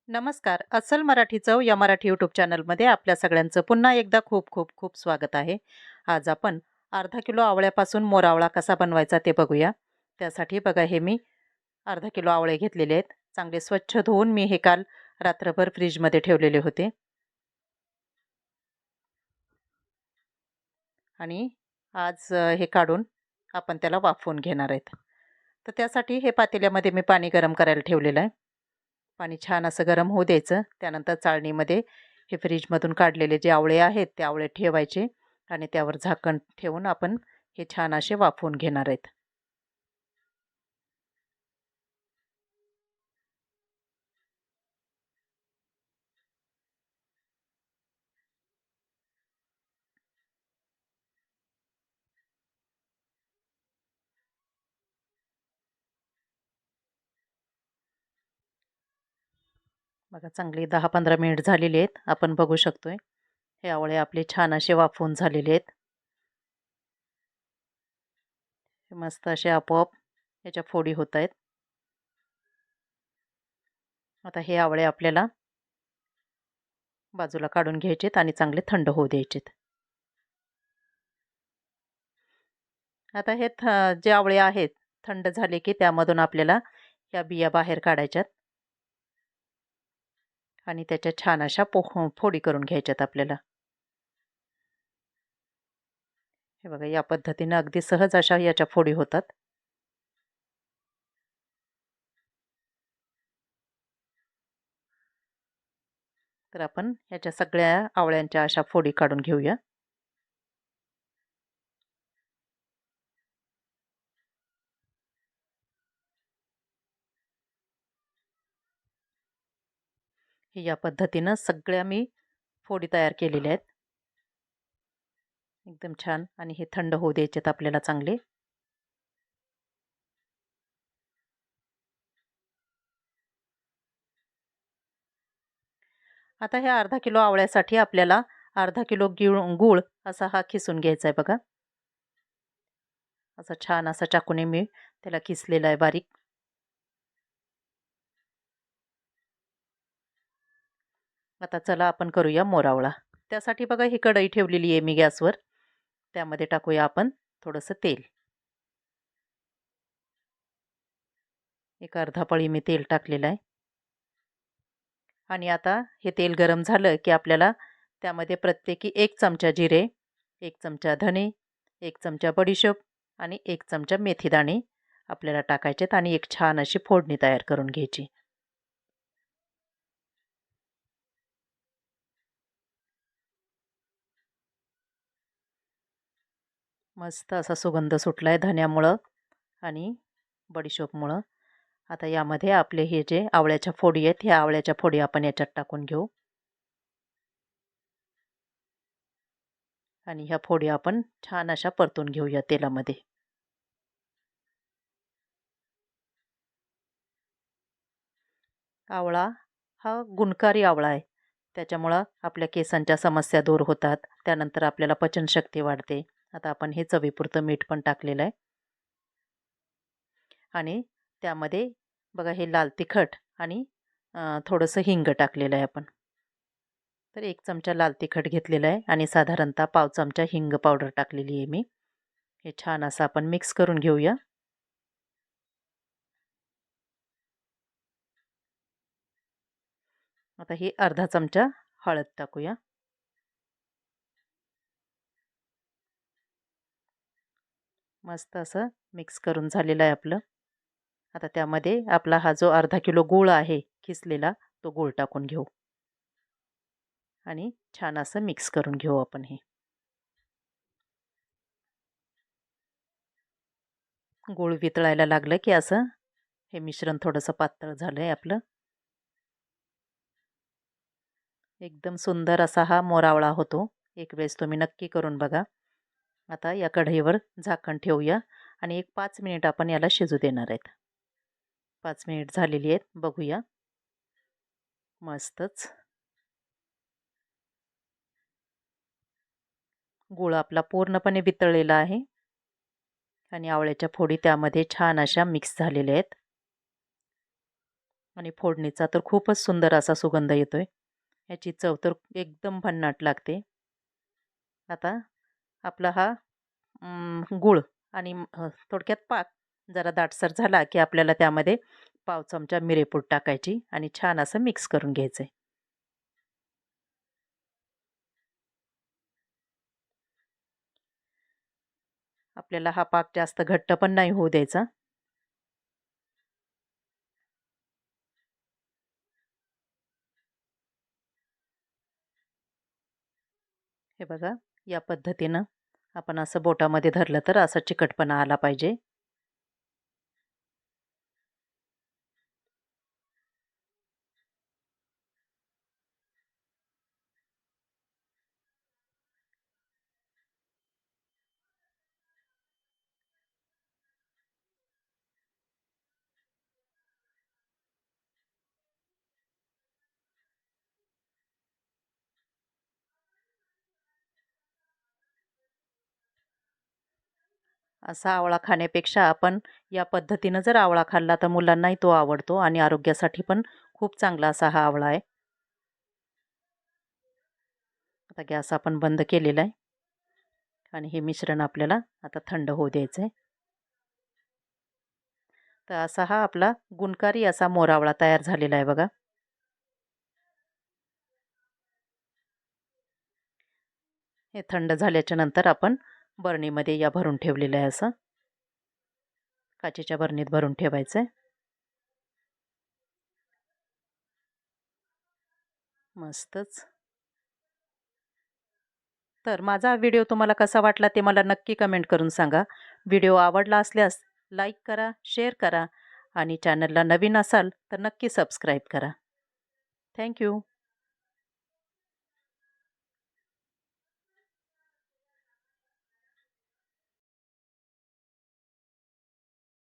नमस्कार. अस्सल मराठी चव या मराठी यूट्यूब चॅनलमध्ये आपल्या सगळ्यांचं पुन्हा एकदा खूप खूप खूप स्वागत आहे. आज आपण अर्धा किलो आवळ्यापासून मोरावळा कसा बनवायचा ते बघूया. त्यासाठी बघा हे मी अर्धा किलो आवळे घेतलेले आहेत. चांगले स्वच्छ धुवून मी हे काल रात्रभर फ्रीजमध्ये ठेवलेले होते आणि आज हे काढून आपण त्याला वाफवून घेणार आहेत. तर त्यासाठी हे पातेल्यामध्ये मी पाणी गरम करायला ठेवलेलं आहे. पाणी छान असं गरम होऊ द्यायचं. त्यानंतर चाळणीमध्ये हे फ्रीजमधून काढलेले जे आवळे आहेत ते आवळे ठेवायचे आणि त्यावर झाकण ठेवून आपण हे छान असे वाफवून घेणार आहेत. बघा चांगली 10-15 मिनिट झालेली आहेत. आपण बघू शकतोय हे आवळे आपले छान असे वाफवून झालेले आहेत. हे मस्त असे आपोआप याच्या फोडी होत आहेत. आता हे आवळे आपल्याला बाजूला काढून घ्यायचेत आणि चांगले थंड होऊ द्यायचेत. आता हे जे आवळे आहेत थंड झाले की त्यामधून आपल्याला या बिया बाहेर काढायच्यात आणि त्याच्या छान अशा फोडी करून घ्यायच्यात आपल्याला. हे बघा या पद्धतीने अगदी सहज अशा याच्या फोडी होतात. तर आपण ह्याच्या सगळ्या आवळ्यांच्या अशा फोडी काढून घेऊया. या पद्धतीनं सगळ्या मी फोडी तयार केलेल्या आहेत. एकदम छान आणि हे थंड होऊ द्यायचेत आपल्याला चांगले. आता ह्या अर्धा किलो आवळ्यासाठी आपल्याला अर्धा किलो गूळ असा हा खिसून घ्यायचा आहे बघा. असा छान असा चाकूने मी त्याला किसलेला आहे बारीक. आता चला आपण करूया मोरावळा. त्यासाठी बघा ही कढई ठेवलेली आहे मी गॅसवर. त्यामध्ये टाकूया आपण थोडंसं तेल. एक अर्धा पळी मी तेल टाकलेलं आहे. आणि आता हे तेल गरम झालं की आपल्याला त्यामध्ये प्रत्येकी 1 चमचा जिरे, 1 चमचा धने, 1 चमचा बडीशोप आणि 1 चमचा मेथीदाणे आपल्याला टाकायचेत आणि एक छान अशी फोडणी तयार करून घ्यायची. मस्त असा सुगंध सुटला आहे धन्यामुळं आणि बडीशोपमुळं. आता यामध्ये आपले हे जे आवळ्याच्या फोडी आहेत, ह्या आवळ्याच्या फोडी आपण याच्यात टाकून घेऊ. आणि ह्या फोडी आपण छान अशा परतून घेऊया तेलामध्ये. आवळा हा गुणकारी आवळा आहे. त्याच्यामुळं आपल्या केसांच्या समस्या दूर होतात. त्यानंतर आपल्याला पचनशक्ती वाढते. आता आपण हे चवीपुरतं मीठ पण टाकलेलं आहे. आणि त्यामध्ये बघा हे लाल तिखट आणि थोडंसं हिंग टाकलेलं आहे आपण. तर 1 चमचा लाल तिखट घेतलेलं आहे आणि साधारणतः पाव चमचा हिंग पावडर टाकलेली आहे मी. हे छान असं आपण मिक्स करून घेऊया. आता ही अर्धा चमचा हळद टाकूया. मस्त असं मिक्स करून झालेलं आहे आपलं. आता त्यामध्ये आपला हा जो अर्धा किलो गूळ आहे किसलेला तो गूळ टाकून घेऊ आणि छान असं मिक्स करून घेऊ आपण हे. गूळ वितळायला लागलं की असं हे मिश्रण थोडंसं पातळ झालं आहे आपलं. एकदम सुंदर असा हा मोरावळा होतो. एक वेळेस तुम्ही नक्की करून बघा. आता या कढईवर झाकण ठेवूया आणि एक 5 मिनिट आपण याला शिजू देणार आहेत. 5 मिनिट झालेली आहेत. बघूया. मस्तच गूळ आपला पूर्णपणे वितळलेला आहे आणि आवळ्याच्या फोडी त्यामध्ये छान अशा मिक्स झालेल्या आहेत. आणि फोडणीचा तर खूपच सुंदर असा सुगंध येतोय. याची चव तर एकदम भन्नाट लागते. आता आपला हा गूळ आणि थोडक्यात पाक जरा दाटसर झाला की आपल्याला त्यामध्ये पाव चमचा मिरेपूड टाकायची आणि छान असं मिक्स करून घ्यायचं आहे. आपल्याला हा पाक जास्त घट्ट पण नाही होऊ द्यायचा. हे बघा, या पद्धतीनं आपण असं बोटामध्ये धरलं तर असा चिकटपणा आला पाहिजे. असा आवळा खाण्यापेक्षा आपण या पद्धतीनं जर आवळा खाल्ला तर मुलांनाही तो आवडतो आणि आरोग्यासाठी पण खूप चांगला असा हा आवळा आहे. आता गॅस आपण बंद केलेला आहे आणि हे मिश्रण आपल्याला आता थंड होऊ द्यायचं आहे. तर असा हा आपला गुणकारी असा मोरावळा तयार झालेला आहे बघा. हे थंड झाल्याच्या नंतर आपण बरणीमध्ये या भरून ठेवलेलं आहे असं. काचेच्या बरणीत भरून ठेवायचं आहे. मस्तच. तर माझा व्हिडिओ तुम्हाला कसा वाटला ते मला नक्की कमेंट करून सांगा. व्हिडिओ आवडला असल्यास लाईक करा, शेअर करा आणि चॅनलला नवीन असाल तर नक्की सबस्क्राईब करा. Thank you.